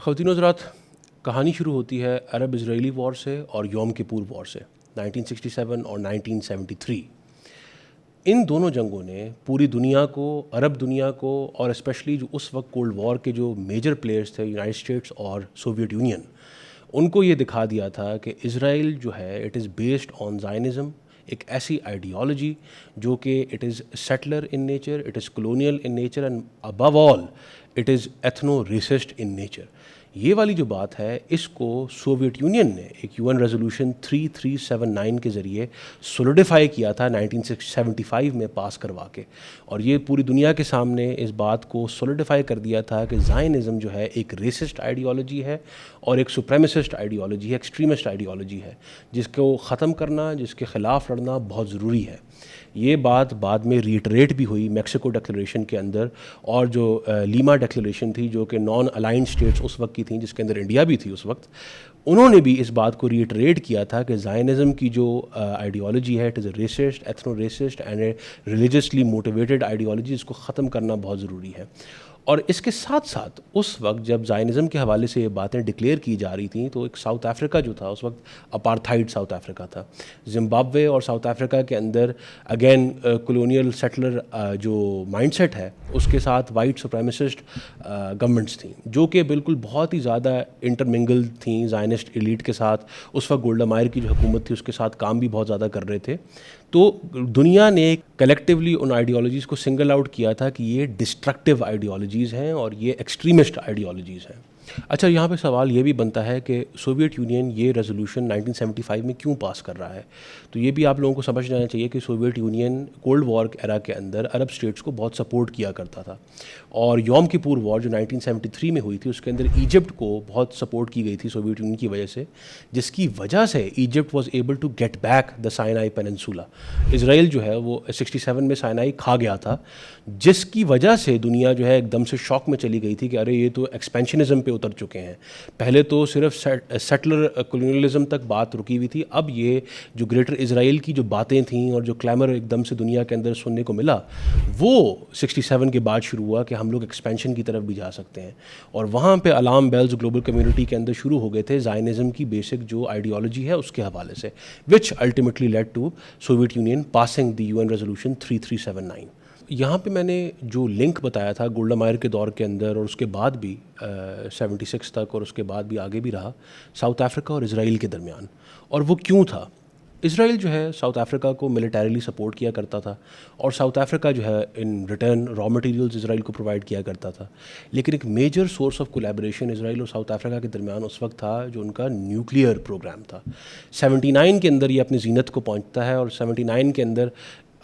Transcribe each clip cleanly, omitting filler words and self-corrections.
خواتین و حضرات، کہانی شروع ہوتی ہے عرب اسرائیلی وار سے اور یوم کپور وار سے 1967 اور 1973۔ ان دونوں جنگوں نے پوری دنیا کو، عرب دنیا کو، اور اسپیشلی جو اس وقت کولڈ وار کے جو میجر پلیئرز تھے یونائٹڈ اسٹیٹس اور سوویت یونین، ان کو یہ دکھا دیا تھا کہ اسرائیل جو ہے it is based on Zionism, ایک ایسی آئیڈیالوجی جو کہ it is settler in nature, it is colonial in nature, and above all it is ethno racist in nature. یہ والی جو بات ہے اس کو سوویت یونین نے ایک UN ریزولوشن 3379 کے ذریعے سولیڈیفائی کیا تھا 1975 میں پاس کروا کے، اور یہ پوری دنیا کے سامنے اس بات کو سولیڈیفائی کر دیا تھا کہ زائنزم جو ہے ایک ریسسٹ آئیڈیالوجی ہے اور ایک سپریمسسٹ آئیڈیالوجی ہے، ایکسٹریمسٹ آئیڈیالوجی ہے، جس کو ختم کرنا، جس کے خلاف لڑنا بہت ضروری ہے۔ یہ بات بعد میں ریٹریٹ بھی ہوئی میکسیکو ڈکلریشن کے اندر، اور جو لیما ڈکلریشن تھی جو کہ نان الائنڈ اسٹیٹس اس وقت کی تھیں، جس کے اندر انڈیا بھی تھی اس وقت، انہوں نے بھی اس بات کو ریٹریٹ کیا تھا کہ زائنزم کی جو آئیڈیالوجی ہے it is a racist, ethno racist and a religiously motivated ideology, اس کو ختم کرنا بہت ضروری ہے۔ اور اس کے ساتھ ساتھ اس وقت جب زائنزم کے حوالے سے یہ باتیں ڈکلیئر کی جا رہی تھیں تو ایک ساؤتھ افریقہ جو تھا اس وقت اپارتھائڈ ساؤتھ افریقہ تھا، زمبابوے اور ساؤتھ افریقہ کے اندر اگین کولونیل سیٹلر جو مائنڈ سیٹ ہے اس کے ساتھ وائٹ سپریمسسٹ گورنمنٹس تھیں جو کہ بالکل بہت ہی زیادہ انٹرمنگل تھیں زائنسٹ ایلیٹ کے ساتھ۔ اس وقت گولڈا مائر کی جو حکومت تھی اس کے ساتھ کام بھی بہت زیادہ کر رہے تھے، تو دنیا نے کلیکٹیولی ان آئیڈیالوجیز کو سنگل آؤٹ کیا تھا کہ یہ ڈسٹرکٹیو آئیڈیالوجیز ہیں اور یہ ایکسٹریمسٹ آئیڈیالوجیز ہیں۔ اچھا، یہاں پہ سوال یہ بھی بنتا ہے کہ سوویت یونین یہ ریزولوشن 1975 میں کیوں پاس کر رہا ہے؟ تو یہ بھی آپ لوگوں کو سمجھ جانا چاہیے کہ سوویت یونین کولڈ وار ایرا کے اندر عرب اسٹیٹس کو بہت سپورٹ کیا کرتا تھا، اور یوم کپور وار جو 1973 میں ہوئی تھی اس کے اندر ایجپٹ کو بہت سپورٹ کی گئی تھی سوویت یونین کی وجہ سے، جس کی وجہ سے Egypt was able to get back the Sinai peninsula. Israel جو ہے وہ 67 میں سائنائی کھا گیا تھا، جس کی وجہ سے دنیا جو ہے ایک دم سے شوق میں چلی گئی تھی کہ ارے یہ تو ایکسپینشنزم پہ اتر چکے ہیں۔ پہلے تو صرف سیٹلر کولونیلزم تک بات رکی ہوئی تھی، اب یہ جو گریٹر اسرائیل کی جو باتیں تھیں اور جو کلیمر ایک دم سے دنیا کے اندر سننے کو ملا، وہ 67 کے بعد شروع ہوا کہ ہم لوگ ایکسپینشن کی طرف بھی جا سکتے ہیں، اور وہاں پہ الارم بیلز گلوبل کمیونٹی کے اندر شروع ہو گئے تھے زائنزم کی بیسک جو آئیڈیالوجی ہے اس کے حوالے سے، which ultimately lead to Soviet Union passing the UN resolution 3379۔ یہاں پہ میں نے جو لنک بتایا تھا گولڈا مائر کے دور کے اندر اور اس کے بعد بھی 76 تک اور اس کے بعد بھی آگے بھی رہا ساؤتھ افریقہ اور اسرائیل کے درمیان، اور وہ کیوں تھا؟ اسرائیل جو ہے ساؤتھ افریقہ کو ملیٹریلی سپورٹ کیا کرتا تھا، اور ساؤتھ افریقہ جو ہے ان ریٹرن را مٹیریلز اسرائیل کو پرووائڈ کیا کرتا تھا، لیکن ایک میجر سورس آف کولیبریشن اسرائیل اور ساؤتھ افریقہ کے درمیان اس وقت تھا جو ان کا نیوکلیئر پروگرام تھا۔ 79 کے اندر یہ اپنی زینت کو پہنچتا ہے، اور 79 کے اندر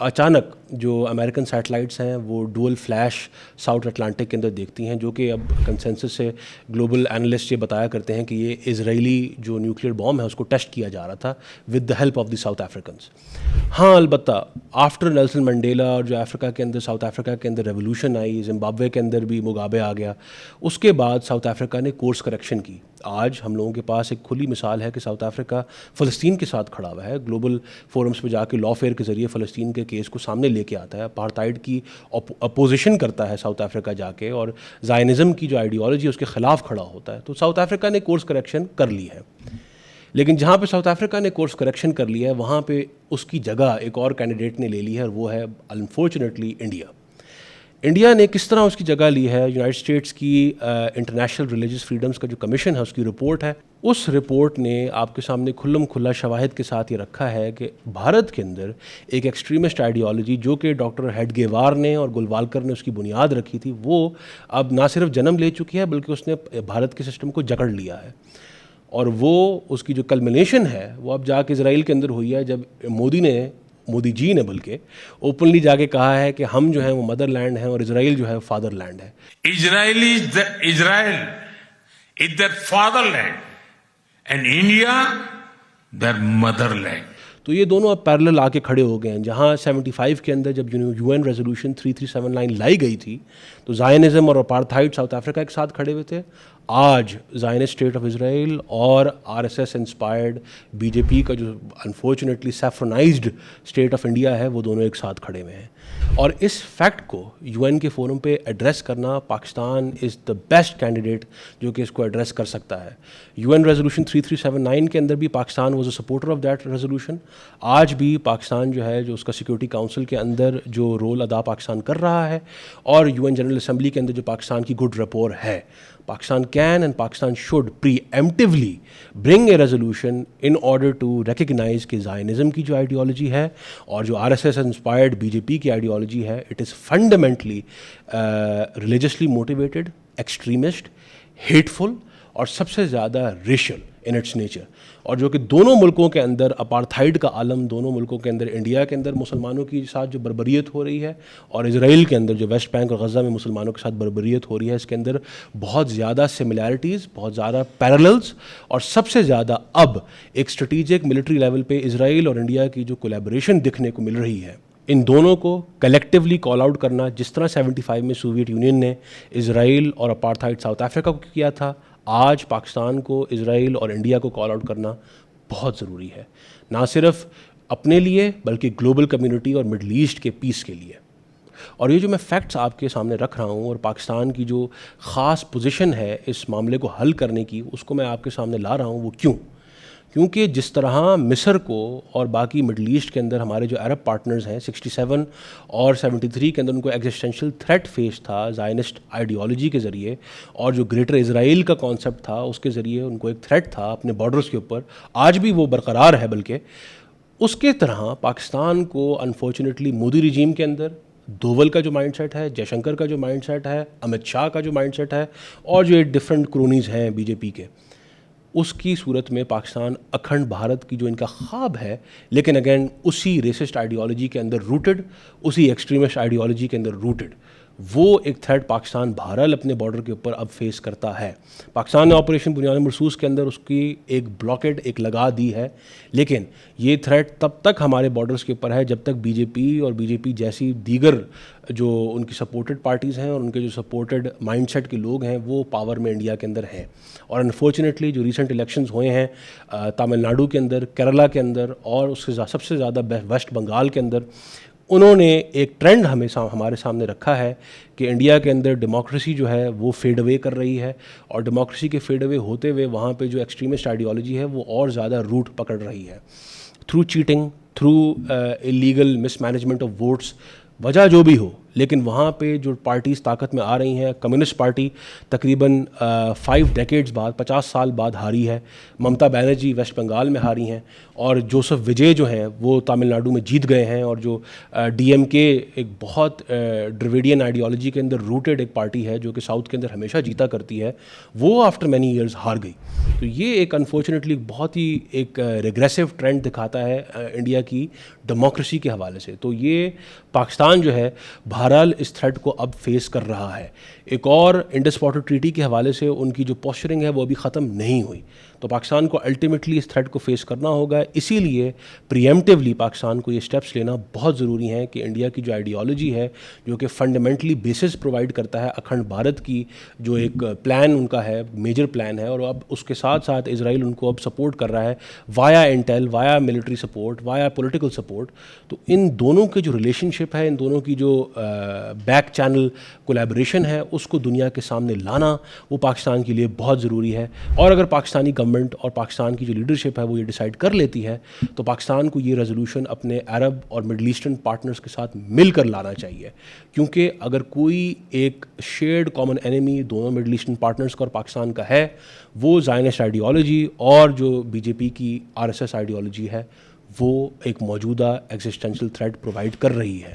اچانک جو امریکن سیٹلائٹس ہیں وہ ڈوئل فلیش ساؤتھ اٹلانٹک کے اندر دیکھتی ہیں، جو کہ اب کنسنسس سے گلوبل اینالسٹ یہ بتایا کرتے ہیں کہ یہ اسرائیلی جو نیوکلیئر بام ہے اس کو ٹیسٹ کیا جا رہا تھا with the help of the South Africans. ہاں، البتہ آفٹر نیلسن منڈیلا اور جو افریقہ کے اندر ساؤتھ افریقہ کے اندر ریولوشن آئی، زمبابوے کے اندر بھی مگابے آ گیا، اس کے بعد ساؤتھ افریقہ نے کورس کریکشن کی۔ آج ہم لوگوں کے پاس ایک کھلی مثال ہے کہ ساؤتھ افریقہ فلسطین کے ساتھ کھڑا ہوا ہے، گلوبل فورمز پہ جا کے لا فیئر کے ذریعے فلسطین کے کیس کو سامنے لے کے آتا ہے، اپارٹائڈ کی اپوزیشن کرتا ہے ساؤتھ افریقہ جا کے، اور زائنزم کی جو آئیڈیالوجی ہے اس کے خلاف کھڑا ہوتا ہے۔ تو ساؤتھ افریقہ نے کورس کریکشن کر لی ہے، لیکن جہاں پہ ساؤتھ افریقہ نے کورس کریکشن کر لیا ہے وہاں پہ اس کی جگہ ایک اور کینڈیڈیٹ نے لے لی ہے، اور وہ ہے انفارچونیٹلی انڈیا۔ انڈیا نے کس طرح اس کی جگہ لی ہے؟ یونائٹڈ اسٹیٹس کی انٹرنیشنل ریلیجس فریڈمز کا جو کمیشن ہے اس کی رپورٹ ہے، اس رپورٹ نے آپ کے سامنے کھلم کھلا شواہد کے ساتھ یہ رکھا ہے کہ بھارت کے اندر ایک ایکسٹریمسٹ آئیڈیالوجی جو کہ ڈاکٹر ہیڈگیوار نے اور گولوالکر نے اس کی بنیاد رکھی تھی، وہ اب نہ صرف جنم لے چکی ہے بلکہ اس نے بھارت کے سسٹم کو جکڑ لیا ہے، اور وہ اس کی جو کلمنیشن ہے وہ اب جا کے اسرائیل کے اندر ہوئی ہے، جب مودی جی نے بلکہ اوپنلی جا کے کہا ہے کہ ہم جو ہیں وہ مدر لینڈ ہیں اور اسرائیل جو ہے فادر لینڈ ہے۔ Israel is their fatherland and India their motherland. تو یہ دونوں اب پیرلل آ کے کھڑے ہو گئے ہیں۔ جہاں 75 کے اندر جب UN ریزولوشن 3379 لائی گئی تھی تو زائنزم اور اپارتھائڈ ساؤتھ افریقہ کے ساتھ کھڑے ہوئے تھے، آج زائنسٹ اسٹیٹ آف اسرائیل اور RSS انسپائرڈ BJP کا جو انفارچونیٹلی سیفرنائزڈ اسٹیٹ آف انڈیا ہے وہ دونوں ایک ساتھ کھڑے ہوئے ہیں. اور اس فیکٹ کو UN کے فورم پہ ایڈریس کرنا پاکستان از دا بیسٹ کینڈیڈیٹ جو کہ اس کو ایڈریس کر سکتا ہے. UN ریزولوشن 3379 کے اندر بھی Pakistan was a supporter of that resolution. آج بھی پاکستان جو ہے جو اس کا سیکورٹی کاؤنسل کے اندر جو رول ادا پاکستان کر رہا ہے اور UN جنرل اسمبلی کے اندر جو پاکستان کی گڈ رپور ہے, Pakistan can and Pakistan should preemptively bring a resolution in order to recognize کہ زائنزم کی جو آئیڈیالوجی ہے اور جو RSS انسپائرڈ BJP کی آئیڈیالوجی ہے, it is fundamentally religiously motivated, extremist, hateful اور سب سے زیادہ ریشل ان اٹس نیچر, اور جو کہ دونوں ملکوں کے اندر اپارتھائڈ کا عالم, دونوں ملکوں کے اندر انڈیا کے اندر مسلمانوں کے ساتھ جو بربریت ہو رہی ہے اور اسرائیل کے اندر جو ویسٹ بینک اور غزہ میں مسلمانوں کے ساتھ بربریت ہو رہی ہے, اس کے اندر بہت زیادہ سملیرٹیز, بہت زیادہ پیرللز اور سب سے زیادہ اب ایک اسٹریٹجک ملٹری لیول پہ اسرائیل اور انڈیا کی جو کولیبریشن دیکھنے کو مل رہی ہے. ان دونوں کو کلیکٹیولی کال آؤٹ کرنا, جس طرح 75 میں سوویت یونین نے اسرائیل اور اپارتھائڈ ساؤتھ افریقہ کو کیا تھا, آج پاکستان کو اسرائیل اور انڈیا کو کال آؤٹ کرنا بہت ضروری ہے, نہ صرف اپنے لیے بلکہ گلوبل کمیونٹی اور مڈل ایسٹ کے پیس کے لیے. اور یہ جو میں فیکٹس آپ کے سامنے رکھ رہا ہوں اور پاکستان کی جو خاص پوزیشن ہے اس معاملے کو حل کرنے کی, اس کو میں آپ کے سامنے لا رہا ہوں. وہ کیونکہ جس طرح مصر کو اور باقی مڈل ایسٹ کے اندر ہمارے جو عرب پارٹنرز ہیں 67 اور 73 کے اندر ان کو ایگزسٹینشیل تھریٹ فیس تھا زائنسٹ آئیڈیالوجی کے ذریعے, اور جو گریٹر اسرائیل کا کانسیپٹ تھا اس کے ذریعے ان کو ایک تھریٹ تھا اپنے بارڈرز کے اوپر, آج بھی وہ برقرار ہے. بلکہ اس کے طرح پاکستان کو انفارچونیٹلی مودی رجیم کے اندر دوول کا جو مائنڈ سیٹ ہے, جے شنکر کا جو مائنڈ سیٹ ہے, امت شاہ کا جو مائنڈ سیٹ ہے, اور جو ایک ڈفرینٹ کرونیز ہیں BJP کے, اس کی صورت میں پاکستان اکھنڈ بھارت کی جو ان کا خواب ہے, لیکن اگین اسی ریسسٹ آئیڈیالوجی کے اندر روٹڈ, اسی ایکسٹریمسٹ آئیڈیالوجی کے اندر روٹڈ, وہ ایک تھریٹ پاکستان بہرحال اپنے بارڈر کے اوپر اب فیس کرتا ہے. پاکستان نے آپریشن بنیاد مرصوص کے اندر اس کی ایک بلاکیڈ ایک لگا دی ہے, لیکن یہ تھریٹ تب تک ہمارے بارڈرز کے اوپر ہے جب تک BJP اور BJP جیسی دیگر جو ان کی سپورٹڈ پارٹیز ہیں اور ان کے جو سپورٹڈ مائنڈ سیٹ کے لوگ ہیں وہ پاور میں انڈیا کے اندر ہیں. اور انفارچونیٹلی جو ریسنٹ الیکشنز ہوئے ہیں تامل ناڈو کے اندر, کیرلا کے اندر اور اس سے سب سے زیادہ ویسٹ بنگال کے اندر, انہوں نے ایک ٹرینڈ ہمارے سامنے رکھا ہے کہ انڈیا کے اندر ڈیموکریسی جو ہے وہ فیڈ اوے کر رہی ہے, اور ڈیموکریسی کے فیڈ اوے ہوتے ہوئے وہاں پہ جو ایکسٹریمسٹ آئیڈیالوجی ہے وہ اور زیادہ روٹ پکڑ رہی ہے, through cheating, through illegal mismanagement of votes, وجہ جو بھی ہو. لیکن وہاں پہ جو پارٹیز طاقت میں آ رہی ہیں, کمیونسٹ پارٹی تقریباً 5 ڈیکیڈز بعد, 50 سال بعد ہاری ہے, ممتا بینرجی ویسٹ بنگال میں ہاری ہیں, اور جوسف وجے جو ہیں وہ تامل ناڈو میں جیت گئے ہیں, اور جو DMK ایک بہت ڈریویڈین آئیڈیالوجی کے اندر روٹڈ ایک پارٹی ہے جو کہ ساؤتھ کے اندر ہمیشہ جیتا کرتی ہے, وہ آفٹر مینی ایئرز ہار گئی. تو یہ ایک انفارچونیٹلی بہت ہی ایک ریگریسو ٹرینڈ دکھاتا ہے انڈیا کی ڈیموکریسی کے حوالے سے. تو یہ پاکستان جو ہے بہرحال اس تھریٹ کو اب فیس کر رہا ہے. ایک اور انڈس واٹر ٹریٹی کے حوالے سے ان کی جو پوسچرنگ ہے وہ ابھی ختم نہیں ہوئی, تو پاکستان کو الٹیمیٹلی اس تھریٹ کو فیس کرنا ہوگا. اسی لیے پریمپٹیولی پاکستان کو یہ اسٹیپس لینا بہت ضروری ہیں کہ انڈیا کی جو آئیڈیالوجی ہے جو کہ فنڈامنٹلی بیسس پرووائڈ کرتا ہے اکھنڈ بھارت کی, جو ایک پلان ان کا ہے, میجر پلان ہے, اور اب اس کے ساتھ ساتھ اسرائیل ان کو اب سپورٹ کر رہا ہے via intel, via military support, via political support. تو ان دونوں کے جو ریلیشن شپ ہے, ان دونوں کی جو بیک چینل کولیبریشن ہے, اس کو دنیا کے سامنے لانا وہ پاکستان کے لیے بہت ضروری ہے. اور اگر پاکستانی گورنمنٹ اور پاکستان کی جو لیڈرشپ ہے وہ یہ ڈیسائیڈ کر لیتی ہے تو پاکستان کو یہ ریزولوشن اپنے عرب اور مڈل ایسٹرن پارٹنرز کے ساتھ مل کر لانا چاہیے, کیونکہ اگر کوئی ایک شیئرڈ کامن اینیمی دونوں مڈل ایسٹرن پارٹنرز کا اور پاکستان کا ہے, وہ زائنسٹ آئیڈیالوجی اور جو BJP کی RSS آئیڈیالوجی ہے, وہ ایک موجودہ ایگزسٹینشیل تھریٹ پرووائڈ کر رہی ہے.